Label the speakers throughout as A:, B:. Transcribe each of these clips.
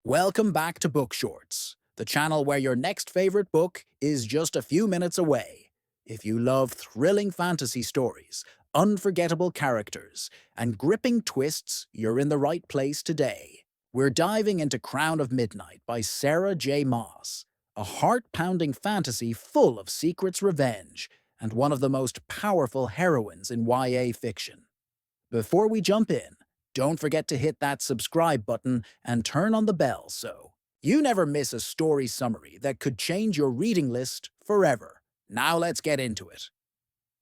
A: Welcome back to Bookshortz, the channel where your next favorite book is just a few minutes away. If you love thrilling fantasy stories, unforgettable characters, and gripping twists, you're in the right place today. We're diving into Crown of Midnight by Sarah J. Maas, a heart-pounding fantasy full of secrets, revenge, and one of the most powerful heroines in YA fiction. Before we jump in, don't forget to hit that subscribe button and turn on the bell so you never miss a story summary that could change your reading list forever. Now let's get into it.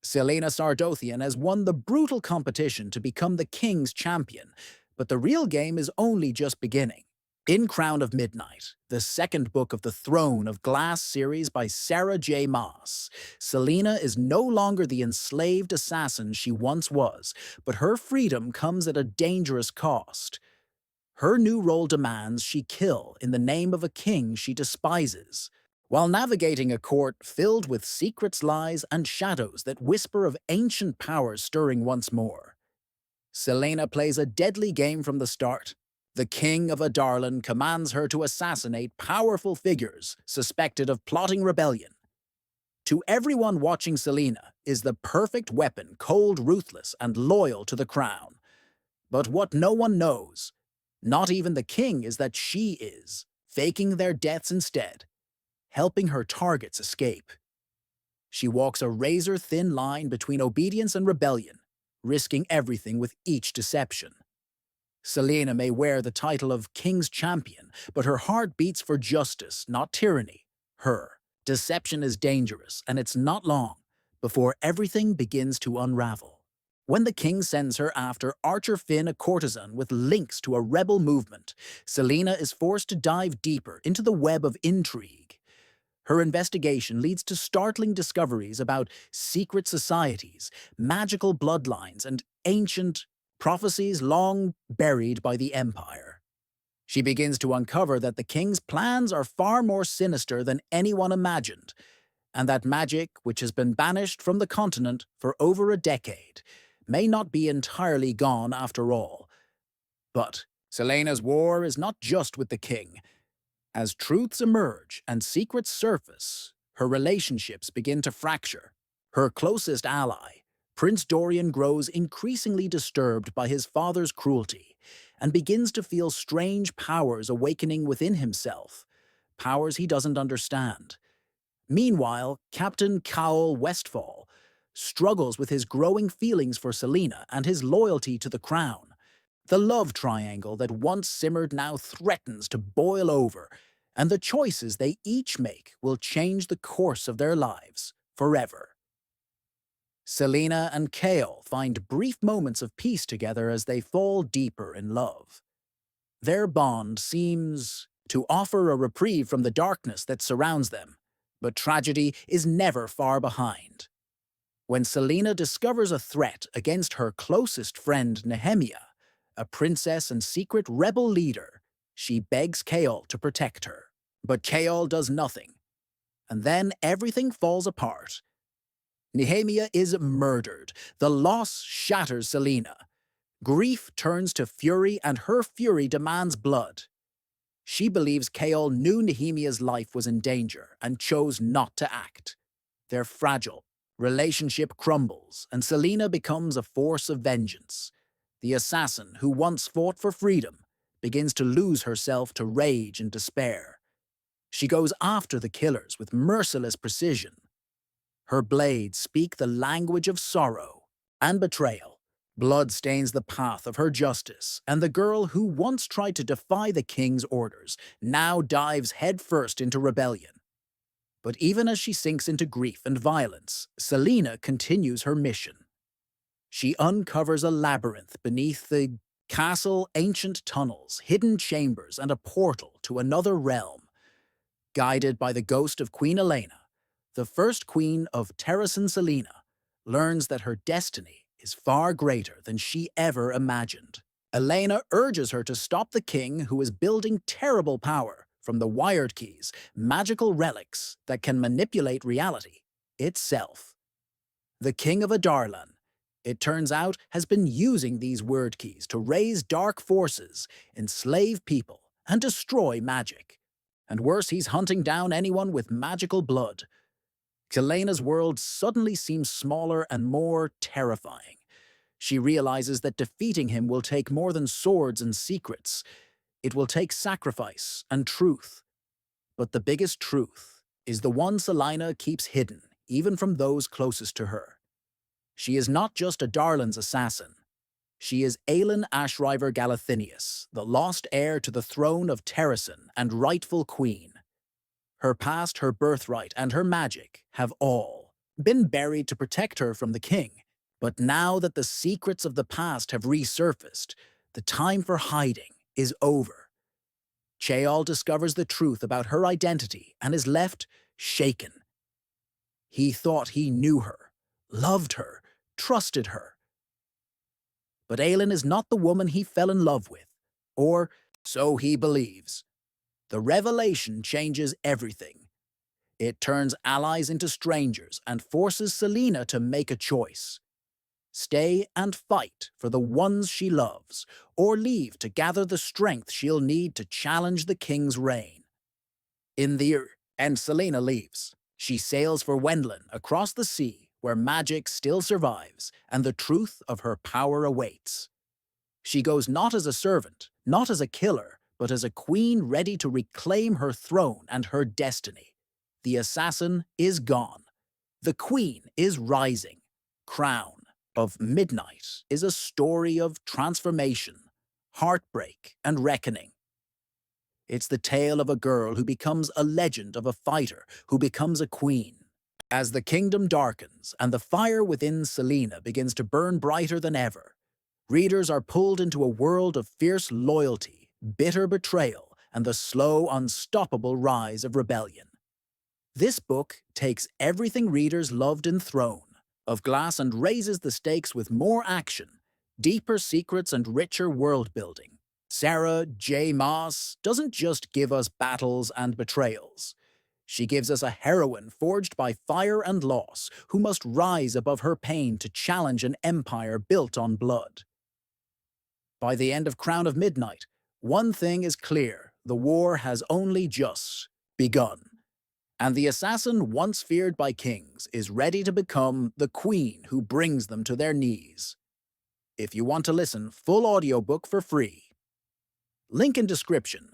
A: Celaena Sardothien has won the brutal competition to become the king's champion, but the real game is only just beginning. In Crown of Midnight, the second book of the Throne of Glass series by Sarah J. Maas, Celaena is no longer the enslaved assassin she once was, but her freedom comes at a dangerous cost. Her new role demands she kill in the name of a king she despises, while navigating a court filled with secrets, lies, and shadows that whisper of ancient powers stirring once more. Celaena plays a deadly game from the start. The king of Adarlan commands her to assassinate powerful figures suspected of plotting rebellion. To everyone watching, Celaena is the perfect weapon, cold, ruthless, and loyal to the crown. But what no one knows, not even the king, is that she is faking their deaths instead, helping her targets escape. She walks a razor-thin line between obedience and rebellion, risking everything with each deception. Celaena may wear the title of King's Champion, but her heart beats for justice, not tyranny. Her deception is dangerous, and it's not long before everything begins to unravel. When the king sends her after Archer Finn, a courtesan with links to a rebel movement, Celaena is forced to dive deeper into the web of intrigue. Her investigation leads to startling discoveries about secret societies, magical bloodlines, and ancient prophecies long buried by the Empire. She begins to uncover that the king's plans are far more sinister than anyone imagined, and that magic, which has been banished from the continent for over a decade, may not be entirely gone after all. But Celaena's war is not just with the king. As truths emerge and secrets surface, her relationships begin to fracture. Her closest ally, Prince Dorian, grows increasingly disturbed by his father's cruelty and begins to feel strange powers awakening within himself, powers he doesn't understand. Meanwhile, Captain Cowell Westfall struggles with his growing feelings for Celaena and his loyalty to the crown. The love triangle that once simmered now threatens to boil over, and the choices they each make will change the course of their lives forever. Celaena and Cale find brief moments of peace together as they fall deeper in love. Their bond seems to offer a reprieve from the darkness that surrounds them, but tragedy is never far behind. When Celaena discovers a threat against her closest friend Nehemia, a princess and secret rebel leader, she begs Cale to protect her. But Cale does nothing, and then everything falls apart. Nehemia is murdered. The loss shatters Celaena. Grief turns to fury, and her fury demands blood. She believes Cale knew Nehemia's life was in danger and chose not to act. Their fragile relationship crumbles, and Celaena becomes a force of vengeance. The assassin who once fought for freedom begins to lose herself to rage and despair. She goes after the killers with merciless precision. Her blades speak the language of sorrow and betrayal. Blood stains the path of her justice, and the girl who once tried to defy the king's orders now dives headfirst into rebellion. But even as she sinks into grief and violence, Celaena continues her mission. She uncovers a labyrinth beneath the castle, ancient tunnels, hidden chambers, and a portal to another realm. Guided by the ghost of Queen Elena, the first queen of Terrasen, Celaena learns that her destiny is far greater than she ever imagined. Elena urges her to stop the king, who is building terrible power from the wired keys, magical relics that can manipulate reality itself. The king of Adarlan, it turns out, has been using these word keys to raise dark forces, enslave people, and destroy magic. And worse, he's hunting down anyone with magical blood. Celaena's world suddenly seems smaller and more terrifying. She realizes that defeating him will take more than swords and secrets. It will take sacrifice and truth. But the biggest truth is the one Celaena keeps hidden, even from those closest to her. She is not just a Darlin's assassin. She is Aelin Ashriver Galathinius, the lost heir to the throne of Terrasen and rightful queen. Her past, her birthright, and her magic have all been buried to protect her from the king. But now that the secrets of the past have resurfaced, the time for hiding is over. Chaol discovers the truth about her identity and is left shaken. He thought he knew her, loved her, trusted her. But Aelin is not the woman he fell in love with, or so he believes. The revelation changes everything. It turns allies into strangers and forces Celaena to make a choice. Stay and fight for the ones she loves, or leave to gather the strength she'll need to challenge the king's reign. And Celaena leaves. She sails for Wendlin across the sea, where magic still survives and the truth of her power awaits. She goes not as a servant, not as a killer, but as a queen ready to reclaim her throne and her destiny. The assassin is gone. The queen is rising. Crown of Midnight is a story of transformation, heartbreak, and reckoning. It's the tale of a girl who becomes a legend, of a fighter who becomes a queen. As the kingdom darkens and the fire within Celaena begins to burn brighter than ever, readers are pulled into a world of fierce loyalty, bitter betrayal, and the slow, unstoppable rise of rebellion. This book takes everything readers loved in Throne of Glass and raises the stakes with more action, deeper secrets, and richer world-building. Sarah J. Maas doesn't just give us battles and betrayals. She gives us a heroine forged by fire and loss who must rise above her pain to challenge an empire built on blood. By the end of Crown of Midnight, one thing is clear: the war has only just begun. And the assassin once feared by kings is ready to become the queen who brings them to their knees. If you want to listen full audiobook for free, link in description.